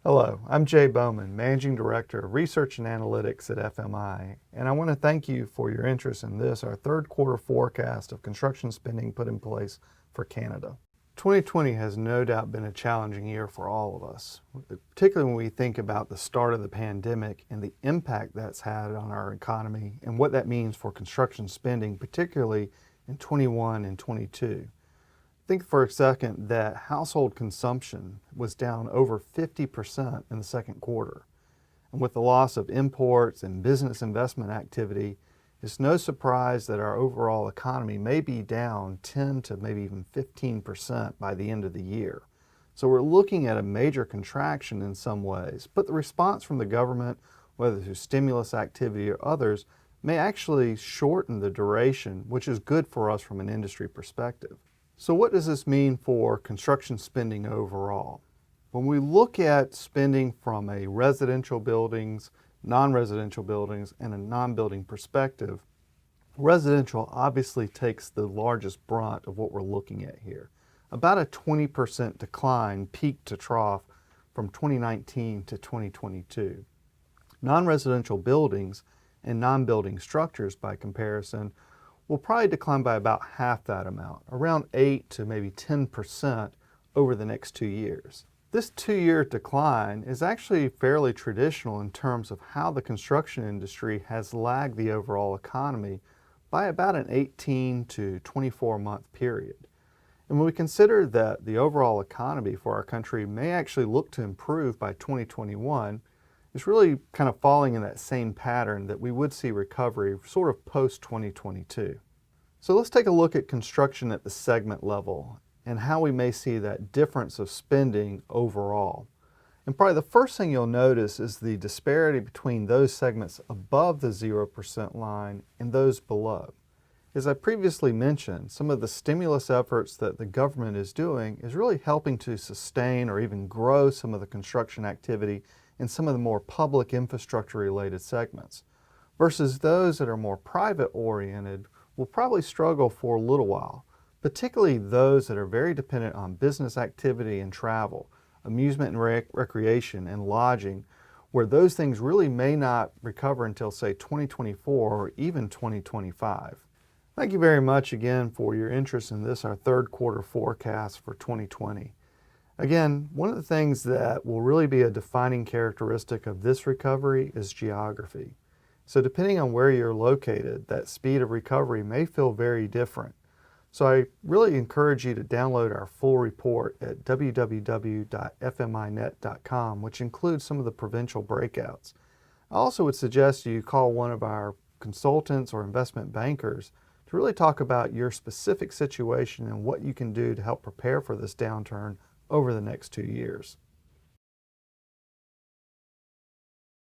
Hello, I'm Jay Bowman, Managing Director of Research and Analytics at FMI, and I want to thank you for your interest in this, our third quarter forecast of construction spending put in place for Canada. 2020 has no doubt been a challenging year for all of us, particularly when we think about the start of the pandemic and the impact that's had on our economy and what that means for construction spending, particularly in 21 and 22. Think for a second that household consumption was down over 50% in the second quarter. And with the loss of imports and business investment activity, it's no surprise that our overall economy may be down 10 to maybe even 15% by the end of the year. So we're looking at a major contraction in some ways, but the response from the government, whether through stimulus activity or others, may actually shorten the duration, which is good for us from an industry perspective. So what does this mean for construction spending overall? When we look at spending from a residential buildings, non-residential buildings, and a non-building perspective, residential obviously takes the largest brunt of what we're looking at here. About a 20% decline peak to trough from 2019 to 2022. Non-residential buildings and non-building structures, by comparison, will probably decline by about half that amount, around 8 to maybe 10% over the next 2 years. This 2-year decline is actually fairly traditional in terms of how the construction industry has lagged the overall economy by about an 18 to 24-month period. And when we consider that the overall economy for our country may actually look to improve by 2021, it's really kind of falling in that same pattern that we would see recovery sort of post-2022. So let's take a look at construction at the segment level and how we may see that difference of spending overall. And probably the first thing you'll notice is the disparity between those segments above the 0% line and those below. As I previously mentioned, some of the stimulus efforts that the government is doing is really helping to sustain or even grow some of the construction activity in some of the more public infrastructure related segments, versus those that are more private oriented will probably struggle for a little while, particularly those that are very dependent on business activity and travel, amusement and recreation and lodging, where those things really may not recover until say 2024 or even 2025. Thank you very much again for your interest in this, our third quarter forecast for 2020. Again, one of the things that will really be a defining characteristic of this recovery is geography. So depending on where you're located, that speed of recovery may feel very different. So I really encourage you to download our full report at www.fminet.com, which includes some of the provincial breakouts. I also would suggest you call one of our consultants or investment bankers to really talk about your specific situation and what you can do to help prepare for this downturn over the next 2 years.